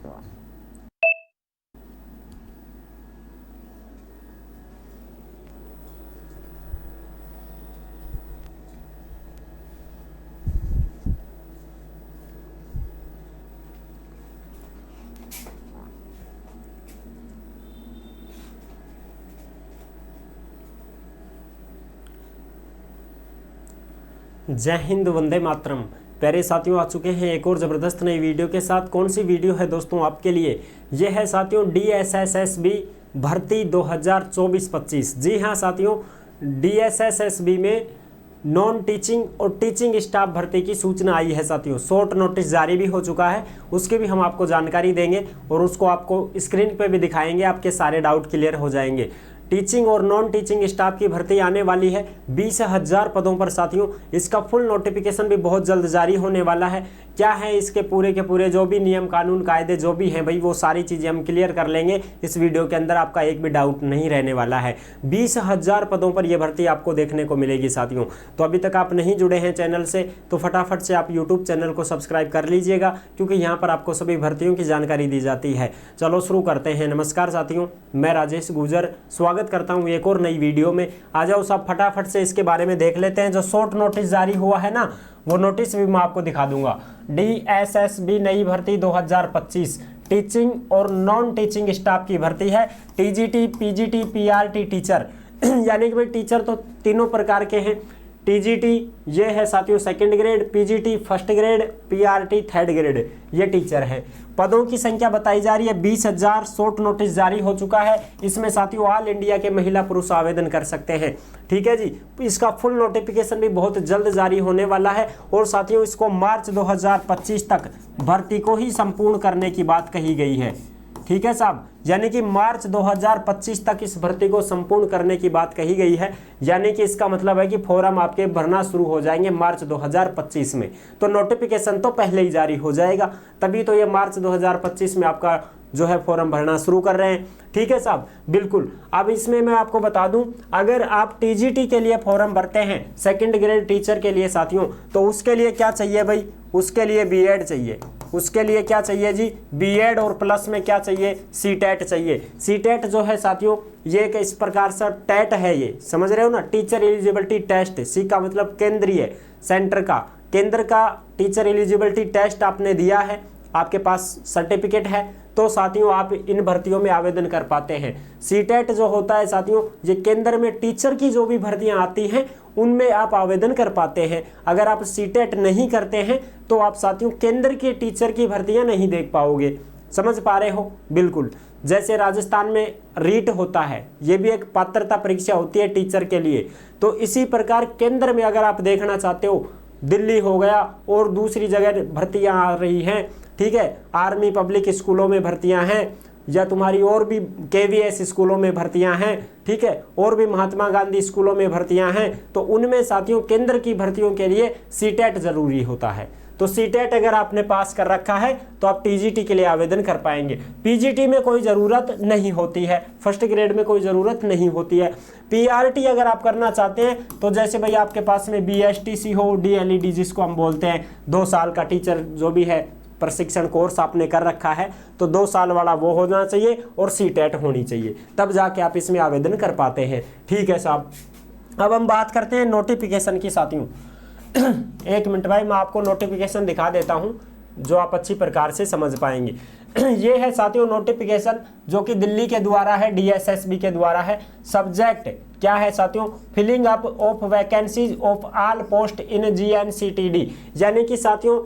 दो आप। जय हिंद, वंदे मातरम। प्यारे साथियों, आ चुके हैं एक और ज़बरदस्त नई वीडियो के साथ। कौन सी वीडियो है दोस्तों आपके लिए? ये है साथियों DSSSB भर्ती 2024-25। जी हाँ साथियों, DSSSB में नॉन टीचिंग और टीचिंग स्टाफ भर्ती की सूचना आई है साथियों। शॉर्ट नोटिस जारी भी हो चुका है, उसकी भी हम आपको जानकारी देंगे और उसको आपको स्क्रीन पे भी दिखाएंगे। आपके सारे डाउट क्लियर हो जाएंगे। टीचिंग और नॉन टीचिंग स्टाफ की भर्ती आने वाली है 20,000 पदों पर साथियों। इसका फुल नोटिफिकेशन भी बहुत जल्द जारी होने वाला है। क्या है इसके पूरे के पूरे जो भी नियम कानून कायदे जो भी हैं भाई, वो सारी चीज़ें हम क्लियर कर लेंगे इस वीडियो के अंदर। आपका एक भी डाउट नहीं रहने वाला है। 20,000 पदों पर यह भर्ती आपको देखने को मिलेगी साथियों। तो अभी तक आप नहीं जुड़े हैं चैनल से तो फटाफट से आप यूट्यूब चैनल को सब्सक्राइब कर लीजिएगा, क्योंकि यहाँ पर आपको सभी भर्तियों की जानकारी दी जाती है। चलो शुरू करते हैं। नमस्कार साथियों, मैं राजेश गुर्जर स्वागत करता हूँ एक और नई वीडियो में। आ जाओ सब फटाफट से इसके बारे में देख लेते हैं। जो शॉर्ट नोटिस जारी हुआ है ना, वो नोटिस भी मैं आपको दिखा दूंगा। DSSB नई भर्ती 2025 टीचिंग और नॉन टीचिंग स्टाफ की भर्ती है। TGT, PGT, PRT टीचर यानी कि भाई टीचर तो तीनों प्रकार के हैं। TGT ये है साथियों second grade, PGT first grade, PRT third grade, ये टीचर है। पदों की संख्या बताई जा रही है 20,000। शॉर्ट नोटिस जारी हो चुका है। इसमें साथियों ऑल इंडिया के महिला पुरुष आवेदन कर सकते हैं। ठीक है जी। इसका फुल नोटिफिकेशन भी बहुत जल्द जारी होने वाला है और साथियों इसको मार्च 2025 तक भर्ती को ही संपूर्ण करने की बात कही गई है। ठीक है साहब, यानी कि मार्च 2025 तक इस भर्ती को संपूर्ण करने की बात कही गई है। यानी कि इसका मतलब है कि फॉर्म आपके भरना शुरू हो जाएंगे मार्च 2025 में। तो नोटिफिकेशन तो पहले ही जारी हो जाएगा, तभी तो ये मार्च 2025 में आपका जो है फॉर्म भरना शुरू कर रहे हैं। ठीक है साहब, बिल्कुल। अब इसमें मैं आपको बता दूं, अगर आप TGT के लिए फॉर्म भरते हैं सेकंड ग्रेड टीचर के लिए साथियों, तो उसके लिए क्या चाहिए भाई? उसके लिए B.Ed चाहिए। उसके लिए क्या चाहिए जी? B.Ed और प्लस में क्या चाहिए? CTET चाहिए। CTET जो है साथियों ये एक इस प्रकार से टेट है, ये समझ रहे हो ना, टीचर एलिजिबिलिटी टेस्ट। सी का मतलब केंद्रीय, सेंटर का, केंद्र का टीचर एलिजिबिलिटी टेस्ट आपने दिया है, आपके पास सर्टिफिकेट है, तो साथियों आप इन भर्तियों में आवेदन कर पाते हैं। CTET जो होता है साथियों, ये केंद्र में टीचर की जो भी भर्तियां आती हैं उनमें आप आवेदन कर पाते हैं। अगर आप CTET नहीं करते हैं तो आप साथियों केंद्र के टीचर की भर्तियां नहीं देख पाओगे। समझ पा रहे हो? बिल्कुल। जैसे राजस्थान में रीट होता है, ये भी एक पात्रता परीक्षा होती है टीचर के लिए। तो इसी प्रकार केंद्र में अगर आप देखना चाहते हो, दिल्ली हो गया और दूसरी जगह भर्तियां आ रही हैं। ठीक है, आर्मी पब्लिक स्कूलों में भर्तियां हैं, या तुम्हारी और भी KVS स्कूलों में भर्तियां हैं। ठीक है, और भी महात्मा गांधी स्कूलों में भर्तियां हैं। तो उनमें साथियों केंद्र की भर्तियों के लिए CTET जरूरी होता है। तो CTET अगर आपने पास कर रखा है तो आप TGT के लिए आवेदन कर पाएंगे। PGT में कोई ज़रूरत नहीं होती है, फर्स्ट ग्रेड में कोई ज़रूरत नहीं होती है। PRT अगर आप करना चाहते हैं तो जैसे भाई आपके पास में BSTC हो, DLED जिसको हम बोलते हैं, 2 साल का टीचर जो भी है प्रशिक्षण कोर्स आपने कर रखा है, तो 2 साल वाला वो होना चाहिए और CTET होनी चाहिए, तब जाके आप इसमें आवेदन कर पाते हैं। ठीक है साहब, अब हम बात करते हैं नोटिफिकेशन की साथियों। एक मिनट भाई, मैं आपको नोटिफिकेशन दिखा देता हूं जो आप अच्छी प्रकार से समझ पाएंगे। ये है साथियों नोटिफिकेशन जो कि दिल्ली के द्वारा है, DSSB के द्वारा है। सब्जेक्ट क्या है साथियों? Filling up of vacancies of all post in GNCTD। यानी कि साथियों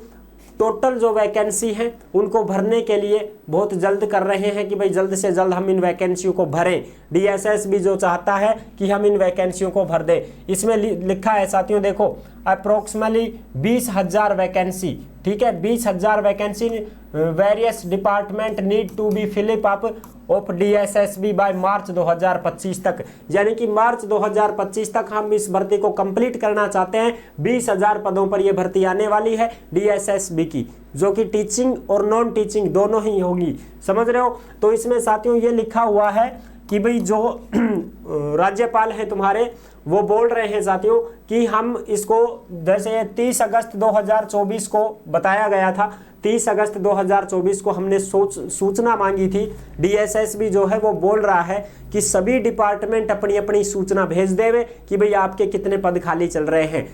टोटल जो वैकेंसी है उनको भरने के लिए बहुत जल्द कर रहे हैं कि भाई जल्द से जल्द हम इन वैकेंसियों को भरें। DSSB जो चाहता है कि हम इन वैकेंसियों को भर दें। इसमें लिखा है साथियों, देखो अप्रोक्सीमेटली 20,000 वैकेंसी। ठीक है, 20,000 vacancy various department need to be fill up of DSSB by March 2025 तक। यानी कि मार्च 2025 तक हम इस भर्ती को कंप्लीट करना चाहते हैं। 20,000 पदों पर यह भर्ती आने वाली है DSSB की, जो कि टीचिंग और नॉन टीचिंग दोनों ही होगी। समझ रहे हो? तो इसमें साथियों ये लिखा हुआ है कि भाई जो राज्यपाल हैं तुम्हारे वो बोल रहे हैं साथियों कि हम इसको, जैसे 30 अगस्त 2024 को बताया गया था, 30 अगस्त 2024 को हमने सूचना मांगी थी। डीएसएसबी जो है वो बोल रहा है कि सभी डिपार्टमेंट अपनी अपनी सूचना भेज देवे कि भाई आपके कितने पद खाली चल रहे हैं,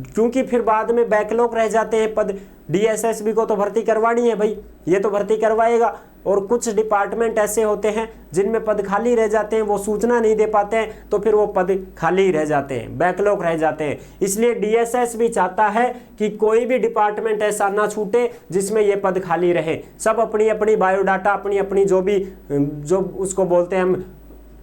क्योंकि फिर बाद में बैकलॉग रह जाते हैं पद। डीएसएसबी को तो भर्ती करवानी है भाई, ये तो भर्ती करवाएगा, और कुछ डिपार्टमेंट ऐसे होते हैं जिनमें पद खाली रह जाते हैं, वो सूचना नहीं दे पाते हैं, तो फिर वो पद खाली रह जाते हैं, बैकलॉग रह जाते हैं। इसलिए डीएसएसबी चाहता है कि कोई भी डिपार्टमेंट ऐसा ना छूटे जिसमें ये पद खाली रहे। सब अपनी अपनी बायोडाटा, अपनी अपनी जो उसको बोलते हैं हम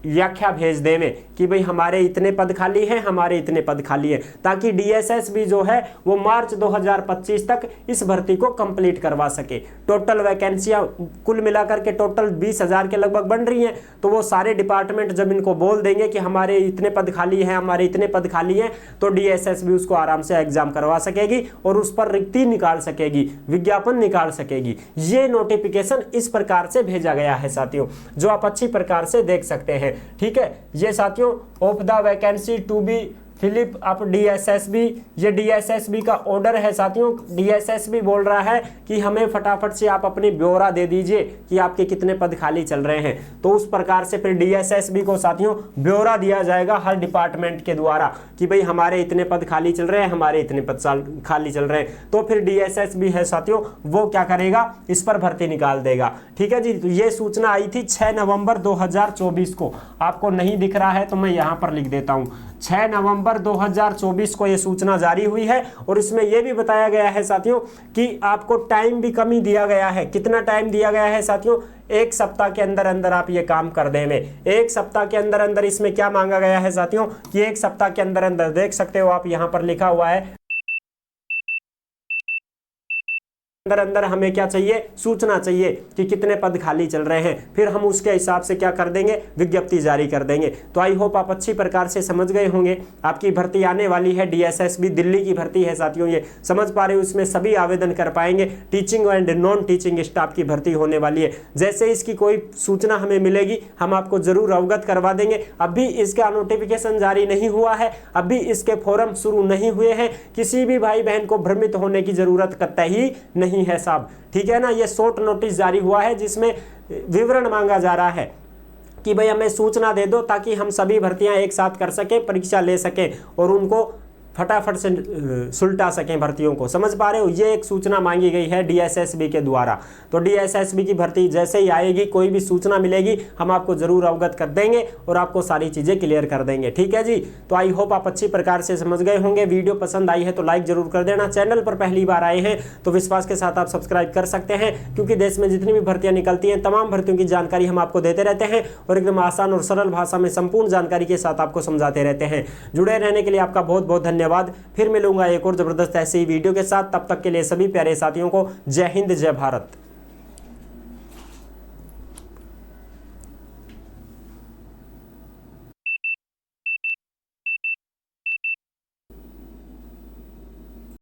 व्याख्या भेज देवे कि भाई हमारे इतने पद खाली हैं, हमारे इतने पद खाली हैं, ताकि डीएसएसबी जो है वो मार्च 2025 तक इस भर्ती को कंप्लीट करवा सके। टोटल वैकेंसियां कुल मिलाकर के टोटल 20,000 के लगभग बन रही हैं, तो वो सारे डिपार्टमेंट जब इनको बोल देंगे कि हमारे इतने पद खाली हैं, हमारे इतने पद खाली हैं, तो डीएसएसबी उसको आराम से एग्जाम करवा सकेगी और उस पर रिक्ति निकाल सकेगी, विज्ञापन निकाल सकेगी। ये नोटिफिकेशन इस प्रकार से भेजा गया है साथियों, जो आप अच्छी प्रकार से देख सकते हैं। ठीक है, ये साथियों of the vacancy to be filled up DSSB, ये डीएसएसबी का ऑर्डर है साथियों। डीएसएसबी बोल रहा है कि हमें फटाफट से आप अपनी ब्यौरा दे दीजिए कि आपके कितने पद खाली चल रहे हैं, तो उस प्रकार से फिर डीएसएसबी को साथियों ब्यौरा दिया जाएगा हर डिपार्टमेंट के द्वारा कि भाई हमारे इतने पद खाली चल रहे हैं, हमारे इतने पद खाली चल रहे हैं, तो फिर डीएसएसबी है साथियों वो क्या करेगा, इस पर भर्ती निकाल देगा। ठीक है जी, तो ये सूचना आई थी 6 नवंबर 2024 को। आपको नहीं दिख रहा है तो मैं यहाँ पर लिख देता हूँ, 6 नवंबर 2024 को यह सूचना जारी हुई है, और इसमें यह भी बताया गया है साथियों कि आपको टाइम भी कमी दिया गया है। कितना टाइम दिया गया है साथियों, 1 सप्ताह के अंदर अंदर आप ये काम कर देंगे। 1 सप्ताह के अंदर अंदर इसमें क्या मांगा गया है साथियों कि 1 सप्ताह के अंदर अंदर, देख सकते हो आप यहाँ पर लिखा हुआ है, अंदर अंदर हमें क्या चाहिए, सूचना चाहिए कि कितने पद खाली चल रहे हैं, फिर हम उसके हिसाब से क्या कर देंगे, विज्ञप्ति जारी कर देंगे। तो आई होप आप अच्छी प्रकार से समझ गए होंगे। आपकी भर्ती आने वाली है, डीएसएसबी दिल्ली की भर्ती है साथियों, ये समझ पा रहे हो, इसमें सभी आवेदन कर पाएंगे। Teaching and non teaching staff की भर्ती होने वाली है। जैसे इसकी कोई सूचना हमें मिलेगी हम आपको जरूर अवगत करवा देंगे। अभी इसका नोटिफिकेशन जारी नहीं हुआ है, अभी इसके फॉर्म शुरू नहीं हुए हैं, किसी भी भाई बहन को भ्रमित होने की जरूरत कतई नहीं है साहब। ठीक है ना, ये शॉर्ट नोटिस जारी हुआ है जिसमें विवरण मांगा जा रहा है कि भाई हमें सूचना दे दो ताकि हम सभी भर्तियां एक साथ कर सकें, परीक्षा ले सकें और उनको फटाफट से सुलटा सकें भर्तियों को। समझ पा रहे हो, ये एक सूचना मांगी गई है डीएसएसबी के द्वारा। तो डीएसएसबी की भर्ती जैसे ही आएगी, कोई भी सूचना मिलेगी हम आपको जरूर अवगत कर देंगे और आपको सारी चीज़ें क्लियर कर देंगे। ठीक है जी, तो आई होप आप अच्छी प्रकार से समझ गए होंगे। वीडियो पसंद आई है तो लाइक जरूर कर देना। चैनल पर पहली बार आए हैं तो विश्वास के साथ आप सब्सक्राइब कर सकते हैं, क्योंकि देश में जितनी भी भर्तियां निकलती हैं तमाम भर्तियों की जानकारी हम आपको देते रहते हैं और एकदम आसान और सरल भाषा में संपूर्ण जानकारी के साथ आपको समझाते रहते हैं। जुड़े रहने के लिए आपका बहुत बहुत धन्यवाद। फिर मिलूंगा एक और जबरदस्त ऐसे ही वीडियो के साथ, तब तक के लिए सभी प्यारे साथियों को जय हिंद, जय भारत।